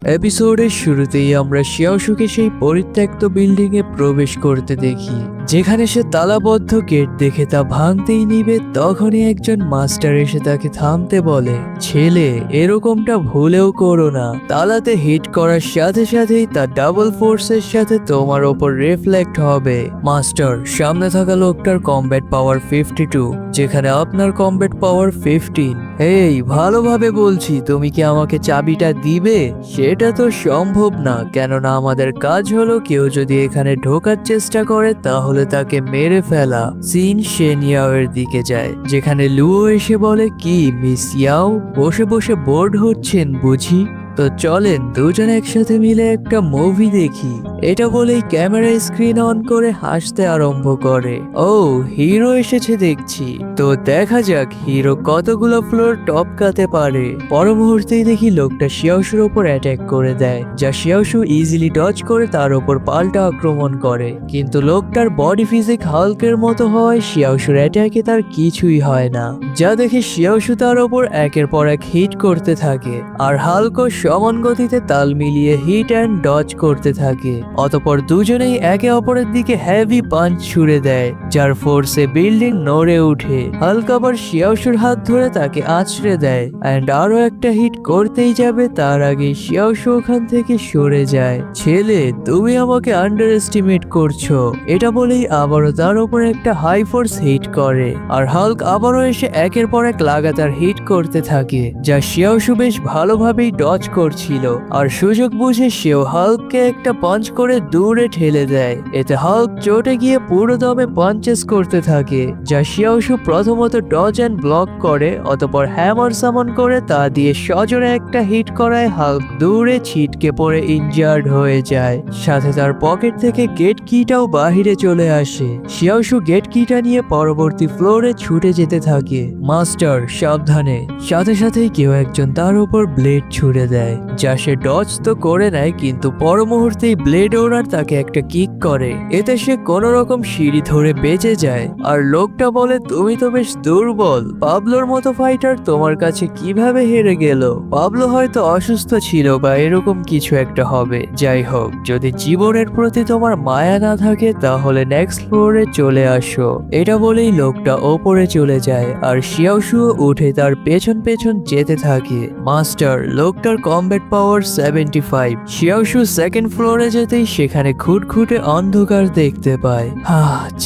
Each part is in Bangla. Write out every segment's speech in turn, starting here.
এপিসোডের শুরুতেই আমরা শিয়াওশুকে সেই পরিত্যক্ত বিল্ডিং এ প্রবেশ করতে দেখি, যেখানে সে তালাবদ্ধ গেট দেখে তা ভাঙতেই নিবে। তখনই একজন মাস্টার এসে তাকে থামতে বলে, ছেলে এরকমটা ভুলেও করো না। তালাতে হিট করার সাথে সাথেই তা ডাবল ফোর্সের সাথে তোমার ওপর রিফ্লেক্ট হবে। মাস্টার, সামনে থাকা লোকটার কমব্যাট পাওয়ার 52, যেখানে আপনার কমব্যাট পাওয়ার 15। এই ভালোভাবে বলছি, তুমি কি আমাকে চাবিটা দিবে? সেটা তো সম্ভব না, কেননা আমাদের কাজ হলো কেউ যদি এখানে ঢোকার চেষ্টা করে তাহলে তাকে মেরে ফেলা। সিন শেনিয়াও এর দিকে যায়, যেখানে লুও এসে বলে, কি মিস ইয়াও বসে বসে বোর্ড হচ্ছেন বুঝি? তো চলেন দুজনে একসাথে মিলে একটা মুভি দেখি। এটা বলেই ক্যামেরা স্ক্রিন অন করে হাসতে আরম্ভ করে। ও, হিরো এসেছে দেখছি। তো দেখা যাক হিরো কতগুলো ফ্লোর টপকাতে পারে। পর মুহূর্তেই দেখি লোকটা শিয়াওশুর ওপর অ্যাটাক করে দেয়, যা শিয়াওশু ইজিলি ডজ করে তার ওপর পাল্টা আক্রমণ করে। কিন্তু লোকটার বডি ফিজিক হাল্কের মতো হয়, শিয়াওশুর অ্যাটাকে তার কিছুই হয় না, যা দেখে শিয়াওশু তার ওপর একের পর এক হিট করতে থাকে, আর হাল্কও সমান গতিতে তাল মিলিয়ে হিট অ্যান্ড ডজ করতে থাকে। অতঃপর দুজনেই একে অপরের দিকে হেভি পাঞ্চ ছুড়ে দেয়, যার ফোর্সে বিল্ডিং নড়ে উঠে। হাল্ক আবার শিয়াওশুর হাত ধরে তাকে আছড়ে দেয়, অ্যান্ড আরো একটা হিট করতেই যাবে তার আগে শিয়াওশু ওখান থেকে সরে যায়। ছেলে, তুমি আমাকে আন্ডার এস্টিমেট করছো। এটা বলেই আবারও তার উপর একটা হাই ফোর্স হিট করে, আর হাল্ক আবারও এসে একের পর এক লাগাতার হিট করতে থাকে, যা শিয়াওশু বেশ ভালোভাবেই ডজ করছিল। আর সুযোগ বুঝে সেও হাল্ককে একটা পাঞ্চ করে দূরে ঠেলে দেয়। এতে হাল্ক চটে গিয়ে পুরো দমে পাঞ্চেস করতে থাকে, যা শিয়াওশু প্রথমত ডজ অ্যান্ড ব্লক করে, অতঃপর হ্যামার সামন করে তা দিয়ে সজোরে একটা হিট করায় হাল্ক দূরে ছিটকে পড়ে ইনজার্ড হয়ে যায়। সাথে তার পকেট থেকে গেট কিটাও বাহিরে চলে আসে। শিয়াওশু গেট কিটা নিয়ে পরবর্তী ফ্লোরে ছুটে যেতে থাকে। মাস্টার, সাবধানে। সাথে সাথেই কেউ একজন তার উপর ব্লেড ছুড়ে দেয়, যা সে ডজ তো করে নেয়, কিন্তু পর মুহূর্তেই ব্লেড ওনার তাকে একটা কিক করে। এতে সে কোন রকম সিঁড়ি ধরে বেঁচে যায়। আর লোকটা বলে, তুমি তো বেশ দুর্বল, পাবলোর মতো ফাইটার তোমার কাছে কিভাবে হেরে গেল? পাবলো হয়তো অসুস্থ ছিল বা এরকম কিছু একটা হবে। যাই হোক, যদি জীবনের প্রতি তোমার মায়া না থাকে তাহলে নেক্সট ফ্লোরে চলে আসো। এটা বলেই লোকটা ওপরে চলে যায়, আর শিয়াওশু উঠে তার পেছন পেছন যেতে থাকে। মাস্টার, লোকটার কমব্যাট পাওয়ার 75। শিয়াওশু সেকেন্ড ফ্লোরে যেতেই সেখানে খুঁটখুঁটে অন্ধকার দেখতে পায়।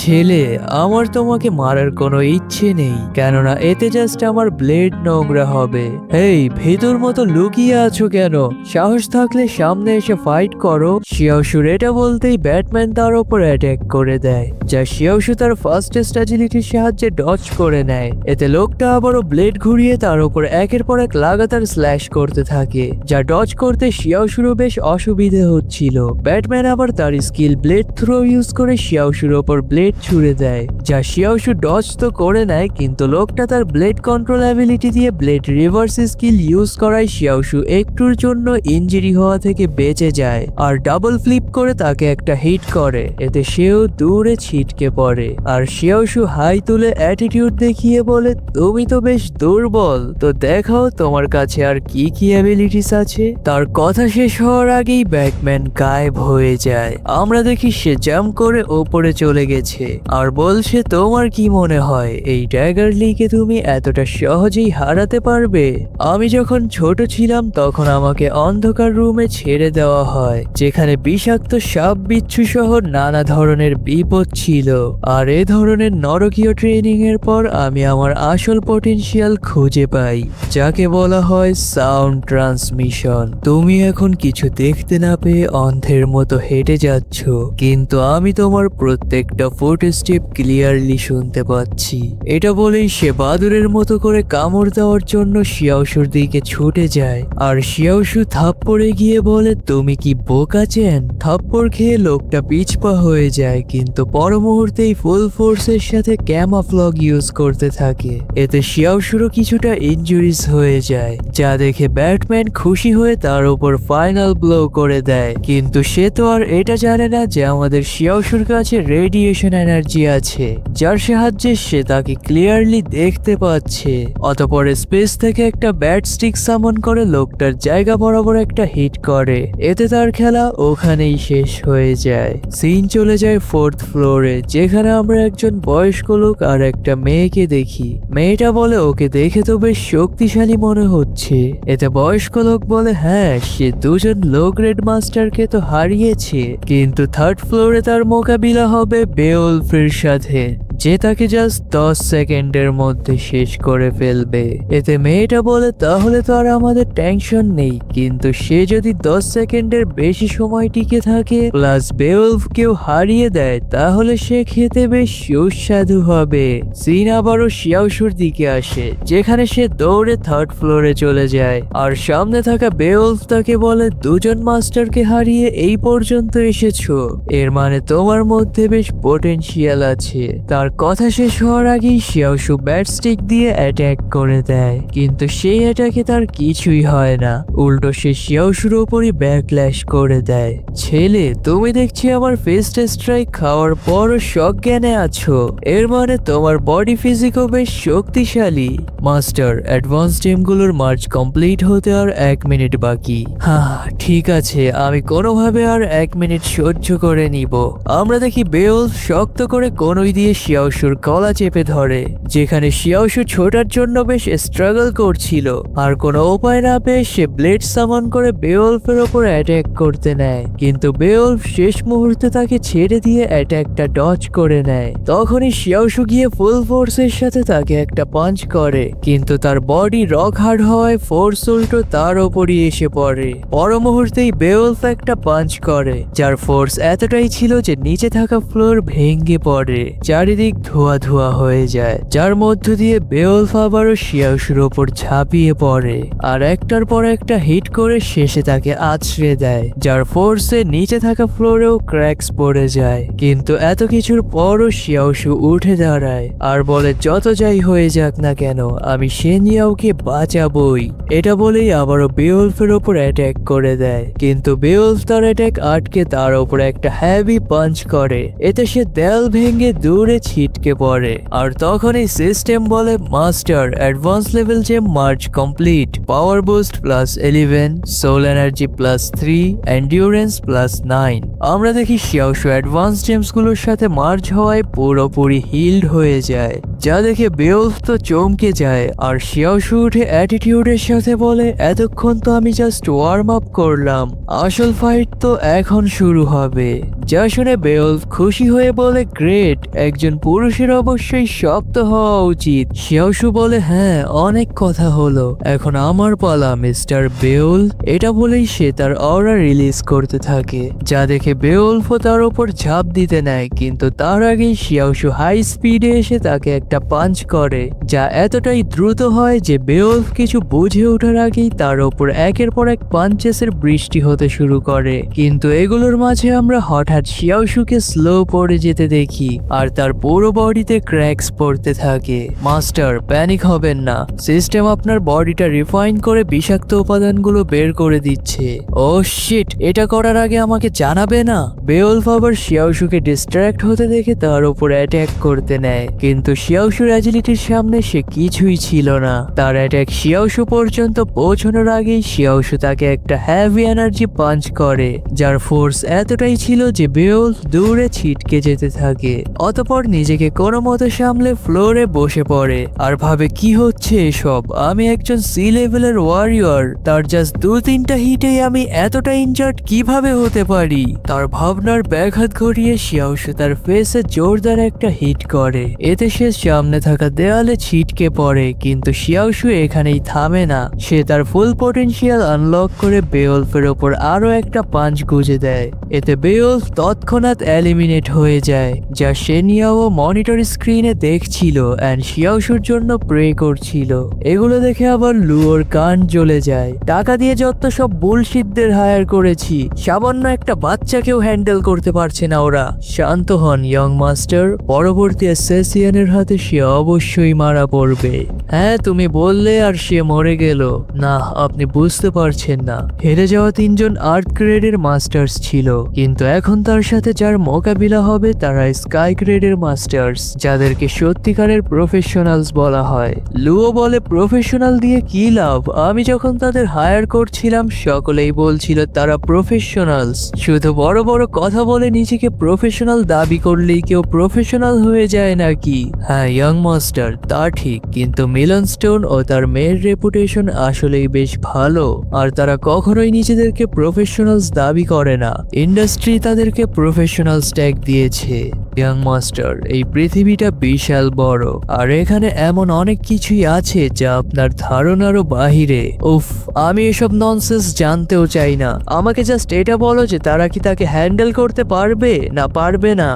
ছেলে, আমার তোমাকে মারার কোনো ইচ্ছে নেই, কেননা এতে জাস্ট আমার ব্লেড নোংরা হবে। এই, ভেতর মতো লুকিয়ে আছো কেন? সাহস থাকলে সামনে এসে ফাইট করো। শিয়াওশুর এটা বলতেই ব্যাটম্যান তার ওপর অ্যাটাক করে দেয়, যা শিয়াওশু তার ফাস্টেস্ট অ্যাজিলিটির সাহায্যে ডজ করে নেয়। এতে লোকটা আবারও ব্লেড ঘুরিয়ে তার ওপর একের পর এক লাগাতার স্ল্যাশ করতে থাকে, যা ডজ করতে শিয়াওশুরও বেশ অসুবিধে হচ্ছিল। ব্যাটম্যান আবার তার স্কিল ব্লেড থ্রো ইউজ করে শিয়াওশুর ওপর ব্লেড ছুড়ে দেয়, যা শিয়াওশু ডজ তো করে নেয়, কিন্তু লোকটা তার ব্লেড কন্ট্রোল অ্যাবিলিটি দিয়ে ব্লেড রিভার্স স্কিল ইউজ করায় শিয়াওশু একটুর জন্য ইনজুরি হওয়া থেকে বেঁচে যায়, আর ডাবল ফ্লিপ করে তাকে একটা হিট করে। এতে সেও দূরে ছিটকে পড়ে, আর শিয়াওশু হাই তুলে অ্যাটিটিউড দেখিয়ে বলে, তুমি তো বেশ দুর্বল, তো দেখাও তোমার কাছে আর কি কি অ্যাবিলিটিস আছে। তার কথা শেষ হওয়ার আগেই ব্যাটম্যান গায়েব হয়ে যায়। আমরা দেখি সে জাম্প করে ওপরে চলে গেছে, আর বলছে, তোমার কি মনে হয় এই ড্যাগার লিকে তুমি এতটা সহজেই হারাতে পারবে? আমি যখন ছোট ছিলাম তখন আমাকে অন্ধকার রুমে ছেড়ে দেওয়া হয়, যেখানে বিষাক্ত সাপ বিচ্ছু সহ নানা ধরনের বিপদ ছিল। আর এ ধরনের নরকীয় ট্রেনিং এর পর আমি আমার আসল পটেনশিয়াল খুঁজে পাই, যাকে বলা হয় সাউন্ড ট্রান্সমিশন। তুমি এখন কিছু দেখতে না পেয়ে অন্ধের মতো হেঁটে যাচ্ছ, কিন্তু আমি তোমার প্রত্যেকটা ফুট স্টেপ ক্লিয়ারলি শুনতে পাচ্ছি। এটা বলেই সে বাদুরের মতো করে কামড় দেওয়ার জন্য শিয়াওশুর দিকে ছুটে যায়, আর শিয়াওশু থাপ্পড়ে গিয়ে বলে, তুমি কি বোকা চেন? থাপ্পড় খেয়ে লোকটা পিছপা হয়ে যায়, কিন্তু পর মুহূর্তেই ফুল ফোর্সের সাথে ক্যামাফ্লগ ইউজ করতে থাকে। এতে শিয়াওশুরও কিছুটা ইনজুরিজ হয়ে যায়, যা দেখে ব্যাটম্যান খুশি হয়ে তার উপর ফাইনাল ব্লো করে দেয়, কিন্তু সে সে তো আর এটা জানে না যে আমাদের শিয়াওশুর কাছে রেডিয়েশন এনার্জি আছে, যার সাহায্যে সে তাকে ক্লিয়ারলি দেখতে পাচ্ছে। অতঃপর স্পেস থেকে একটা ব্যাট স্টিক সামন করে লোকটার জায়গা বরাবর একটা হিট করে। এতে তার খেলা ওখানেই শেষ হয়ে যায়। সিন চলে যায় 4th ফ্লোরে, যেখানে আমরা একজন বয়স্ক লোক আর একটা মেয়েকে দেখি। মেয়েটা বলে ওকে দেখে তো বেশ শক্তিশালী মনে হচ্ছে। এতে বয়স্ক লোক বলে হ্যাঁ, সে দুজন লো গ্রেড মাস্টারকে তো হারিয়েছে, কিন্তু 3rd ফ্লোরে তার মোকাবিলা হবে বেওলফের সাথে, যে তাকে জাস্ট 10 সেকেন্ডের মধ্যে শেষ করে ফেলবে। এতে মেয়েটা বলে তাহলে তো আর আমাদের টেনশন নেই, কিন্তু সে যদি 10 সেকেন্ডের বেশি সময় টিকে থাকে প্লাস বেওলফকেও হারিয়ে দেয়, তাহলে সে খেতে বেশ সুস্বাদু হবে। সিন আবারও শিয়াওশুর দিকে আসে, যেখানে সে দৌড়ে 3rd ফ্লোরে চলে যায়। আর সামনে থাকা বেওলফ তাকে বলে দুজন মাস্টারকে হারিয়ে এই পর্যন্ত এসেছো, এর মানে তোমার মধ্যে বেশ পোটেনশিয়াল আছে। তার কথা শেষ হওয়ার আগেই শিয়াওশু ব্যাট স্টিক দিয়ে অ্যাটাক করে দেয়, কিন্তু সেই অ্যাটাকে তার কিছুই হয় না, উল্টো সে শিয়াওশুর উপরই ব্যাকল্যাশ করে দেয়। ছেলে, তুমি দেখছি আমার ফেস্ট স্ট্রাইক খাওয়ার পরও সজ্ঞানে আছো, এর মানে তোমার বডি ফিজিকও বেশ শক্তিশালী। মাস্টার, অ্যাডভান্স টিমগুলোর মার্চ কমপ্লিট হতে আর 1 মিনিট বাকি। হ্যাঁ ঠিক আছে, আমি কোনোভাবে আর 1 মিনিট সহ্য করে নিব। আমরা দেখি বেওলফ শক্ত করে কনুই দিয়ে শিয়াওশুর গলা চেপে ধরে, যেখানে শিয়াওশু ছোটার জন্য বেশ স্ট্রাগল করছিল। আর কোনো উপায় না পেয়ে সে ব্লেড সামন করে বেওলফের ওপর অ্যাটাক করতে নেয়, কিন্তু বেওলফ শেষ মুহূর্তে তাকে ছেড়ে দিয়ে অ্যাটাকটা ডজ করে নেয়। তখনই শিয়াওশু গিয়ে ফুল ফোর্সের সাথে তাকে একটা পাঞ্চ করে, কিন্তু তার বডি রক হার্ড হওয়ায় ফোর্স উল্টো তার ওপরই এসে পড়ে। পর মুহূর্তেই বেওলফ একটা পাঞ্চ করে, যার ফোর্স এতটাই ছিল যে নিচে থাকা ফ্লোর ভেঙে পড়ে, চারিদিক ধোয়া ধোয়া হয়ে যায়, যার মধ্য দিয়ে বেওলফ আবারও শিয়াওশুর ওপর ঝাঁপিয়ে পড়ে আর একটার পর একটা হিট করে শেষে তাকে আছড়ে দেয়, যার ফোর্সে নিচে থাকা ফ্লোরেও ক্র্যাকস পড়ে যায়। কিন্তু এত কিছুর পরও শিয়াওশু উঠে দাঁড়ায় আর বলে যত যাই হয়ে যাক না কেন, আমি শেনিয়াওকে বাঁচাবই। এটা বলেই আবারও বেওলফের ওপর অ্যাটাক করে দেয়, কিন্তু বেওলফ তার অ্যাটাক আটকে তার ওপর একটা হেভি পাঞ্চ করে। এতে সে দেয়াল ভেঙে দূরে ছিটকে পড়ে। আর তখনই সিস্টেম বলে মাস্টার, অ্যাডভান্স লেভেল জেম মার্চ কমপ্লিট, পাওয়ার বুস্ট +11, সোল এনার্জি +3, এন্ডিউরেন্স +9। আমরা দেখি শিয়াওশু অ্যাডভান্স জেমস গুলোর সাথে মার্চ হওয়ায় পুরোপুরি হিল্ড হয়ে যায়, যা দেখে বেওলফ তো চমকে যায়। আর শিয়াওশু উঠে অ্যাটিটিউডের সাথে বলে এতক্ষণ তো আমি জাস্ট ওয়ার্ম আপ করলাম, আসল ফাইট তো এখন শুরু হবে। যা শুনে বেওলফ খুশি হয়ে বলে গ্রেট, একজন পুরুষের অবশ্যই শক্ত হওয়া উচিত। শিয়াওশু বলে হ্যাঁ, অনেক কথা হলো, এখন আমার পালা মিস্টার বেওল। এটা বলেই সে তার অরা রিলিজ করতে থাকে, যা দেখে বেওলফও তার উপর ঝাঁপ দিতে নেয়, কিন্তু তার আগেই শিয়াওশু হাই স্পিডে এসে তাকে একটা পাঞ্চ করে, যা এতটাই দ্রুত হয় যে বেওলফ কিছু বুঝে ওঠার আগেই তার উপর একের পর এক পাঞ্চেসের বৃষ্টি হতে শুরু করে। কিন্তু এগুলোর মাঝে আমরা হঠাৎ শিয়াওশুকে স্লো পড়ে যেতে দেখি আর তার পুরো বডিতে ক্র্যাকস পড়তে থাকে। মাস্টার, প্যানিক হবেন না, সিস্টেম আপনার বডিটা রিফাইন করে বিষাক্ত উপাদানগুলো বের করে দিচ্ছে। ও শিট, এটা করার আগে আমাকে জানাবে না? বেওলফ আবার শিয়াওশুকে ডিস্ট্র্যাক্ট হতে দেখে তার উপর অ্যাটাক করতে নেয়, কিন্তু শিয়াওশুর অ্যাজিলিটির সামনে সে কিছুই ছিল না। তার অ্যাটাক শিয়াওশু পর্যন্ত পৌঁছানোর আগেই শিয়াওশু তাকে একটা হেভি এনার্জি পাঞ্চ করে, যার ফোর্স এতটাই ছিল যে বেওলফ দূরে ছিটকে যেতে থাকে। অতঃপর নিজেকে কোনো মতো সামলে ফ্লোরে বসে পড়ে আর ভাবে কি হচ্ছে এসব, আমি একজন সি লেভেলের ওয়ারিয়র, তার জাস্ট 2-3টা হিটেই আমি এতটা ইনজার্ড কিভাবে হতে পারি। তার ভাবনার ব্যাঘাত ঘটিয়ে শিয়াওশু তার ফেসে জোরদার একটা হিট করে, এতে সে সামনে থাকা দেওয়ালে ছিটকে পড়ে। কিন্তু শিয়াওশু এখানেই থামে না, সে তার ফুল পটেনশিয়াল আনলক করে বেওলফের ওপর আরো একটা পাঞ্চ গুঁজে দেয়। এতে বেওলফ তৎক্ষণাৎ এলিমিনেট হয়ে যায়, যা শেনিয়াও মনিটর স্ক্রিনে দেখছিল অ্যান্ড শিয়াওশুর জন্য প্রে করছিল। এগুলো দেখে আবার লুয়োর কান জ্বলে যায়। টাকা দিয়ে যত সব বুলশিটদের হায়ার করেছি, সামান্য একটা বাচ্চাকেও হ্যান্ডেল করতে পারছে না ওরা। শান্ত হন ইয়ং মাস্টার, পরবর্তী অ্যাসাসিনের হাতে সে অবশ্যই মারা পড়বে। হ্যাঁ তুমি বললে আর সে মরে গেল। না, আপনি বুঝতে পারছেন না। হেরে যাওয়া 3 জন আর্থ গ্রেডের মাস্টার্স ছিল, কিন্তু এখন তার সাথে যার মোকাবিলা হবে তারা স্কাই গ্রেডের মাস্টার্স, যাদেরকে সত্যিকারের প্রফেশনালস বলা হয়। লুও বলে প্রফেশনাল দিয়ে কি লাভ? আমি যখন তাদের হায়ার করছিলাম সকলেই বলছিল তারা প্রফেশনালস। শুধু বড় বড় কথা বলে নিজেকে প্রফেশনাল দাবি করলেই কেউ প্রফেশনাল হয়ে যায় নাকি? হ্যাঁ ইয়ং মাস্টার, তা ঠিক, কিন্তু মিলন স্টোন ও তার মেয়ের রেপুটেশন আসলেই বেশ ভালো, আর তারা কখনোই নিজেদেরকে প্রফেশনালস দাবি করে না। ইন্ডাস্ট্রি তাদেরকে প্রফেশনালস ট্যাগ দিয়েছে। ইয়াং মাস্টার, এই পৃথিবীটা বিশাল বড়, আর এখানে এমন অনেক কিছুই আছে যা আপনার ধারণারও বাহিরে। উফ, আমি এসব ননসেন্স জানতেও চাই না। আমাকে জাস্ট এটা বলো যে তারা কি তাকে হ্যান্ডেল করতে পারবে না পারবে না।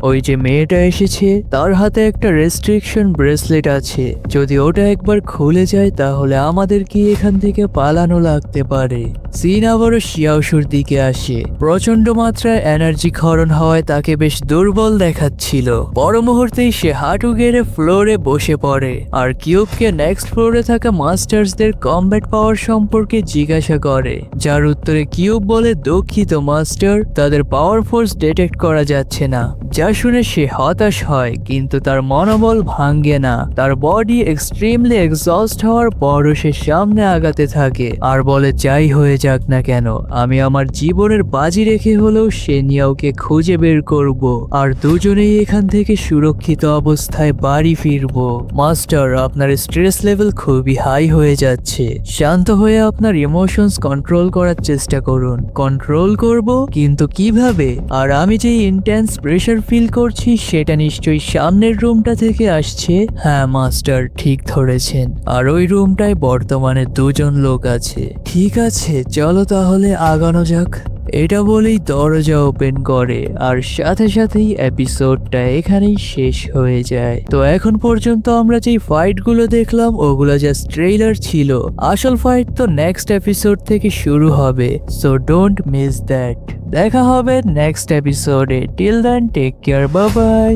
ওই যে মেয়েটা এসেছে, তার হাতে একটা রেস্ট্রিকশন ব্রেসলেট আছে। যদি ওটা একবার খুলে যায় তাহলে আমাদের কি এখান থেকে পালানো লাগতে পারে। সিন আবারও শিয়াওশুর দিকে আসে। প্রচন্ড মাত্রায় এনার্জি ক্ষরণ হওয়ায় তাকে বেশ দুর্বল দেখাচ্ছিল। পর মুহূর্তেই সে হাঁটু গেড়ে ফ্লোরে বসে পড়ে আর কিউবকে নেক্সট ফ্লোরে থাকা মাস্টার্সদের কমব্যাট পাওয়ার সম্পর্কে জিজ্ঞাসা করে, যার উত্তরে কিউব বলে, দুঃখিত মাস্টার, তাদের পাওয়ার ফোর্স ডিটেক্ট করা যাচ্ছে না। যা শুনে সে হতাশ হয়, কিন্তু তার মনোবল ভাঙ্গে না। তার বডি এক্সট্রিমলি এক্সস্ট হওয়ার পরও সে সামনে আগাতে থাকে আর বলে, যাই হয়ে যাক না কেন, আমি আমার জীবনের বাজি রেখে হলেও সে নিয়াওকে খুঁজে বের করব, আর দুজনেই এখান থেকে সুরক্ষিত অবস্থায় বাড়ি ফিরব। মাস্টার, আপনার স্ট্রেস লেভেল খুবই হাই হয়ে যাচ্ছে। শান্ত হয়ে আপনার ইমোশনস কন্ট্রোল করার চেষ্টা করুন। কন্ট্রোল করব? কিন্তু কিভাবে? আর আমি যে ইন্টেন্স প্রেশার ফিল করছি সেটা নিশ্চয়ই সামনের রুমটা থেকে আসছে। হ্যাঁ মাস্টার, ঠিক ধরেছেন, আর ওই রুমটায় বর্তমানে 2 জন লোক আছে। ঠিক আছে, চলো তাহলে আগানো যাক। এটা বলেই দরজা ওপেন করে, আর সাথে সাথেই এপিসোডটা এখানেই শেষ হয়ে যায়। তো এখন পর্যন্ত আমরা যেই ফাইটগুলো দেখলাম ওগুলো জাস্ট ট্রেইলার ছিল। আসল ফাইট তো নেক্সট এপিসোড থেকে শুরু হবে, সো ডোন্ট মিস দ্যাট। দেখা হবে নেক্সট এপিসোডে। Till then take care, bye by.